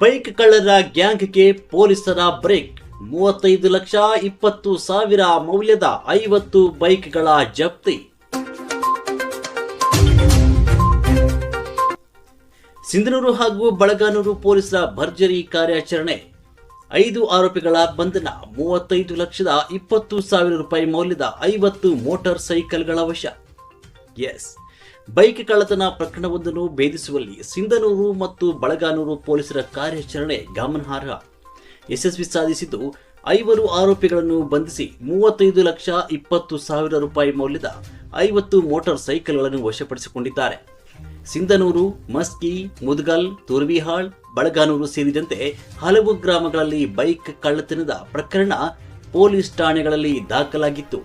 Bike ಕಳ್ಳರ ಗ್ಯಾಂಗ್ಗೆ ಪೊಲೀಸರ break. 35,20,000 ಮೌಲ್ಯದ 50 ಬೈಕ್ಗಳ ಜಪ್ತಿ. ಸಿಂಧನೂರು ಹಾಗೂ ಬಳಗಾನೂರು ಪೊಲೀಸರ ಭರ್ಜರಿ ಕಾರ್ಯಾಚರಣೆ. 5 ಆರೋಪಿಗಳ ಬಂಧನ. 35,20,000 ರೂಪಾಯಿ ಮೌಲ್ಯದ 50 ಮೋಟಾರ್ ಸೈಕಲ್ಗಳ ವಶ. ಬೈಕ್ ಕಳ್ಳತನ ಪ್ರಕರಣವೊಂದನ್ನು ಭೇದಿಸುವಲ್ಲಿ ಸಿಂಧನೂರು ಮತ್ತು ಬಳಗಾನೂರು ಪೊಲೀಸರ ಕಾರ್ಯಾಚರಣೆ ಗಮನಾರ್ಹ ಯಶಸ್ವಿ ಸಾಧಿಸಿದ್ದು 5 ಆರೋಪಿಗಳನ್ನು ಬಂಧಿಸಿ 35,20,000 ರೂಪಾಯಿ ಮೌಲ್ಯದ 50 ಮೋಟಾರ್ ಸೈಕಲ್ಗಳನ್ನು ವಶಪಡಿಸಿಕೊಂಡಿದ್ದಾರೆ. ಸಿಂಧನೂರು, ಮಸ್ಕಿ, ಮುದಗಲ್, ತುರ್ವಿಹಾಳ್, ಬಳಗಾನೂರು ಸೇರಿದಂತೆ ಹಲವು ಗ್ರಾಮಗಳಲ್ಲಿ ಬೈಕ್ ಕಳ್ಳತನದ ಪ್ರಕರಣ ಪೊಲೀಸ್ ಠಾಣೆಗಳಲ್ಲಿ ದಾಖಲಾಗಿತ್ತು.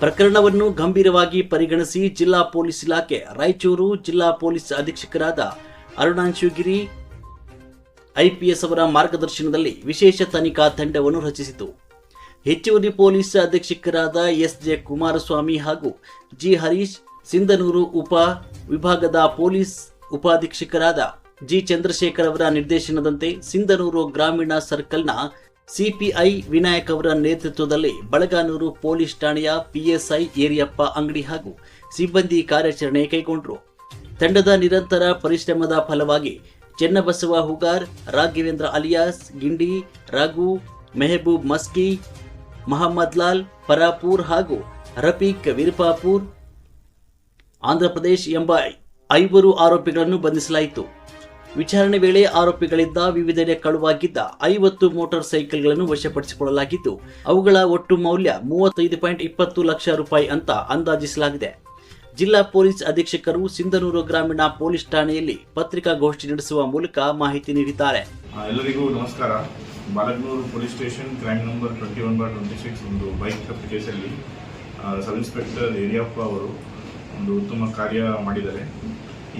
ಪ್ರಕರಣವನ್ನು ಗಂಭೀರವಾಗಿ ಪರಿಗಣಿಸಿ ಜಿಲ್ಲಾ ಪೊಲೀಸ್ ಇಲಾಖೆ ರಾಯಚೂರು ಜಿಲ್ಲಾ ಪೊಲೀಸ್ ಅಧೀಕ್ಷಕರಾದ ಅರುಣಾಂಶುಗಿರಿ ಐಪಿಎಸ್ ಅವರ ಮಾರ್ಗದರ್ಶನದಲ್ಲಿ ವಿಶೇಷ ತನಿಖಾ ತಂಡವನ್ನು ರಚಿಸಿತು. ಹೆಚ್ಚುವರಿ ಪೊಲೀಸ್ ಅಧೀಕ್ಷಕರಾದ ಎಸ್.ಜೆ. ಕುಮಾರಸ್ವಾಮಿ ಹಾಗೂ ಜಿ. ಹರೀಶ್, ಸಿಂಧನೂರು ಉಪ ವಿಭಾಗದ ಪೊಲೀಸ್ ಉಪಾಧೀಕ್ಷಕರಾದ ಜಿ. ಚಂದ್ರಶೇಖರ್ ಅವರ ನಿರ್ದೇಶನದಂತೆ ಸಿಂಧನೂರು ಗ್ರಾಮೀಣ ಸರ್ಕಲ್ನ ಸಿಪಿಐ ವಿನಾಯಕ್ ಅವರ ನೇತೃತ್ವದಲ್ಲಿ ಬಳಗಾನೂರು ಪೊಲೀಸ್ ಠಾಣೆಯ ಪಿಎಸ್ಐ ಏರಿಯಪ್ಪ ಅಂಗಡಿ ಹಾಗೂ ಸಿಬ್ಬಂದಿ ಕಾರ್ಯಾಚರಣೆ ಕೈಗೊಂಡರು. ತಂಡದ ನಿರಂತರ ಪರಿಶ್ರಮದ ಫಲವಾಗಿ ಚೆನ್ನಬಸವ ಹುಗಾರ್, ರಾಘವೇಂದ್ರ ಅಲಿಯಾಸ್ ಗಿಂಡಿ, ರಾಘು, ಮೆಹಬೂಬ್ ಮಸ್ಕಿ, ಮಹಮ್ಮದ್ ಲಾಲ್ ಪರಾಪೂರ್ ಹಾಗೂ ರಫೀಕ್ ವಿರ್ಪಾಪೂರ್ ಆಂಧ್ರಪ್ರದೇಶ್ ಎಂಬ 5 ಆರೋಪಿಗಳನ್ನು ಬಂಧಿಸಲಾಯಿತು. ವಿಚಾರಣೆ ವೇಳೆ ಆರೋಪಿಗಳಿಂದ ವಿವಿಧೆಡೆ ಕಳುವಾಗಿದ್ದ 50 ಮೋಟಾರ್ ಸೈಕಲ್ಗಳನ್ನು ವಶಪಡಿಸಿಕೊಳ್ಳಲಾಗಿದ್ದು ಅವುಗಳ ಒಟ್ಟು ಮೌಲ್ಯ 35.20 ಲಕ್ಷ ರೂಪಾಯಿ ಅಂತ ಅಂದಾಜಿಸಲಾಗಿದೆ. ಜಿಲ್ಲಾ ಪೊಲೀಸ್ ಅಧೀಕ್ಷಕರು ಸಿಂಧನೂರು ಗ್ರಾಮೀಣ ಪೊಲೀಸ್ ಠಾಣೆಯಲ್ಲಿ ಪತ್ರಿಕಾಗೋಷ್ಠಿ ನಡೆಸುವ ಮೂಲಕ ಮಾಹಿತಿ ನೀಡಿದ್ದಾರೆ. ಎಲ್ಲರಿಗೂ ನಮಸ್ಕಾರ. ಬಾಲಗ್ನೂರು ಪೊಲೀಸ್ ಸ್ಟೇಷನ್ ಕ್ರೈಮ್ ನಂಬರ್ 21/26 ಒಂದು ಬೈಕ್ ಥೆಫ್ಟ್ ಕೇಸಲ್ಲಿ ಸಬ್ ಇನ್ಸ್ಪೆಕ್ಟರ್ ಏರಿಯಪ್ಪ ಅವರು ಒಂದು ಉತ್ತಮ ಕಾರ್ಯ ಮಾಡಿದ್ದಾರೆ.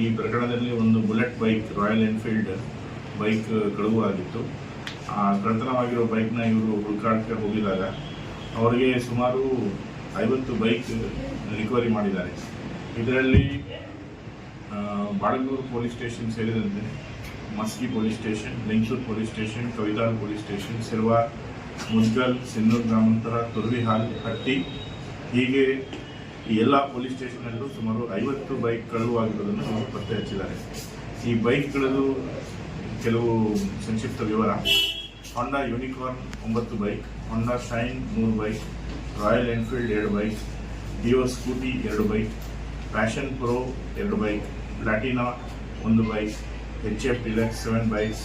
ಈ ಪ್ರಕರಣದಲ್ಲಿ ಒಂದು bullet bike, Royal Enfield bike ಕಳುವು ಆಗಿತ್ತು. ಕಳ್ಳತನವಾಗಿರೋ ಬೈಕ್ನ ಇವರು ಹುಡುಕಾಟಕ್ಕೆ ಹೋಗಿದಾಗ ಅವರಿಗೆ ಸುಮಾರು 50 ಬೈಕ್ ರಿಕವರಿ ಮಾಡಿದ್ದಾರೆ. ಇದರಲ್ಲಿ ಬಾಳಗನೂರು ಪೊಲೀಸ್ ಸ್ಟೇಷನ್ ಸೇರಿದಂತೆ Maski police station, Lingasur police station, Kavital police station, Sirwar, Mudgal, Sinnur ಗ್ರಾಮಾಂತರ, ತುರ್ವಿಹಾಲ್, ಹಟ್ಟಿ ಹೀಗೆ ಈ ಎಲ್ಲ ಪೊಲೀಸ್ ಸ್ಟೇಷನಲ್ಲೂ ಸುಮಾರು 50 ಬೈಕ್ ಕಳುವಾಗಿರೋದನ್ನು ಇವರು ಪತ್ತೆ ಹಚ್ಚಿದ್ದಾರೆ. ಈ ಬೈಕ್ಗಳದು ಕೆಲವು ಸಂಕ್ಷಿಪ್ತ ವಿವರ: Honda Unicorn 9 bike, Honda Shine 3 bike, Royal Enfield 2 bike, Dio scooty 2 bike, Passion Pro 2 bike, Platina 1 bike, HF Deluxe 7 bikes,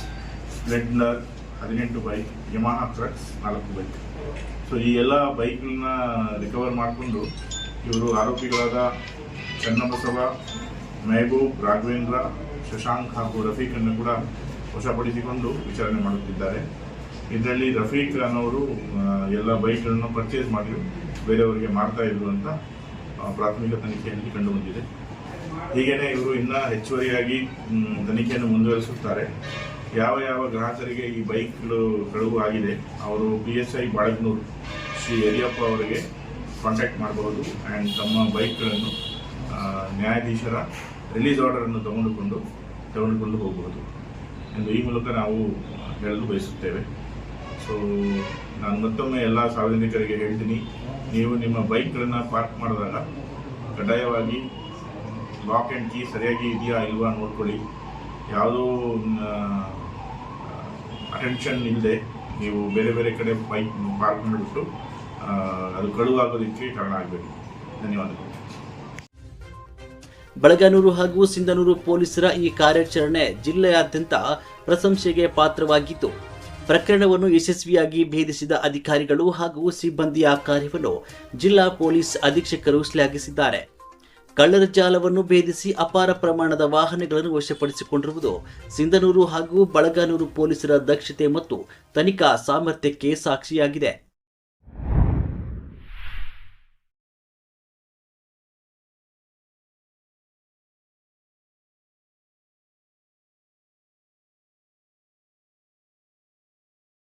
Splendor 18 bike, Yamaha Crux 4 bike. So ಈ ಎಲ್ಲ ಬೈಕ್ಗಳನ್ನ ರಿಕವರ್ ಮಾಡಿಕೊಂಡು ಇವರು ಆರೋಪಿಗಳಾದ ಚನ್ನಬಸವ, ಮೆಹಬೂಬ್, ರಾಘವೇಂದ್ರ, ಶಶಾಂಕ್ ಹಾಗೂ ರಫೀಕ್ ಅನ್ನು ಕೂಡ ವಶಪಡಿಸಿಕೊಂಡು ವಿಚಾರಣೆ ಮಾಡುತ್ತಿದ್ದಾರೆ. ಇದರಲ್ಲಿ ರಫೀಕ್ ಅನ್ನೋರು ಎಲ್ಲ ಬೈಕ್ಗಳನ್ನು ಪರ್ಚೇಸ್ ಮಾಡಿ ಬೇರೆಯವರಿಗೆ ಮಾರ್ತಾ ಇದ್ರು ಅಂತ ಪ್ರಾಥಮಿಕ ತನಿಖೆಯಲ್ಲಿ ಕಂಡುಬಂದಿದೆ. ಹೀಗೇನೆ ಇವರು ಇನ್ನೂ ಹೆಚ್ಚುವರಿಯಾಗಿ ತನಿಖೆಯನ್ನು ಮುಂದುವರಿಸುತ್ತಾರೆ. ಯಾವ ಯಾವ ಗ್ರಾಹಕರಿಗೆ ಈ ಬೈಕ್ಗಳು ಕಳುವು ಆಗಿದೆ ಅವರು PSI ಬಾಳಗ್ನೂರು ಶ್ರೀ ಯಡಿಯಪ್ಪ ಅವರಿಗೆ ಕಾಂಟ್ಯಾಕ್ಟ್ ಮಾಡಬಹುದು ಆ್ಯಂಡ್ ತಮ್ಮ ಬೈಕ್ಗಳನ್ನು ನ್ಯಾಯಾಧೀಶರ ರಿಲೀಸ್ ಆರ್ಡರನ್ನು ತೆಗೆದುಕೊಂಡು ಹೋಗಬಹುದು ಎಂದು ಈ ಮೂಲಕ ನಾವು ಹೇಳಲು ಬಯಸುತ್ತೇವೆ. ಸೊ ನಾನು ಮತ್ತೊಮ್ಮೆ ಎಲ್ಲ ಸಾರ್ವಜನಿಕರಿಗೆ ಹೇಳ್ತೀನಿ, ನೀವು ನಿಮ್ಮ ಬೈಕ್ಗಳನ್ನು ಪಾರ್ಕ್ ಮಾಡಿದಾಗ ಕಡ್ಡಾಯವಾಗಿ ಲಾಕ್ ಆ್ಯಂಡ್ ಕೀ ಸರಿಯಾಗಿ ಇದೆಯಾ ಇಲ್ವಾ ನೋಡ್ಕೊಳ್ಳಿ. ಯಾವುದೋ ಅಟೆನ್ಷನ್ ಇಲ್ಲದೆ ನೀವು ಬೇರೆ ಬೇರೆ ಕಡೆ ಬೈಕ್ ಪಾರ್ಕ್ ಮಾಡಿಬಿಟ್ಟು ಅದು ಕಳುವಾಗೋದಕ್ಕೆ ಕಾರಣ ಆಗಬೇಕು. ಧನ್ಯವಾದಗಳು. ಬಳಗಾನೂರು ಹಾಗೂ ಸಿಂಧನೂರು ಪೊಲೀಸರ ಈ ಕಾರ್ಯಾಚರಣೆ ಜಿಲ್ಲೆಯಾದ್ಯಂತ ಪ್ರಶಂಸೆಗೆ ಪಾತ್ರವಾಗಿದ್ದು ಪ್ರಕರಣವನ್ನು ಯಶಸ್ವಿಯಾಗಿ ಭೇದಿಸಿದ ಅಧಿಕಾರಿಗಳು ಹಾಗೂ ಸಿಬ್ಬಂದಿಯ ಕಾರ್ಯವನ್ನು ಜಿಲ್ಲಾ ಪೊಲೀಸ್ ಅಧೀಕ್ಷಕರು ಶ್ಲಾಘಿಸಿದ್ದಾರೆ. ಕಳ್ಳರ ಜಾಲವನ್ನು ಭೇದಿಸಿ ಅಪಾರ ಪ್ರಮಾಣದ ವಾಹನಗಳನ್ನು ವಶಪಡಿಸಿಕೊಂಡಿರುವುದು ಸಿಂಧನೂರು ಹಾಗೂ ಬಳಗಾನೂರು ಪೊಲೀಸರ ದಕ್ಷತೆ ಮತ್ತು ತನಿಖಾ ಸಾಮರ್ಥ್ಯಕ್ಕೆ ಸಾಕ್ಷಿಯಾಗಿದೆ.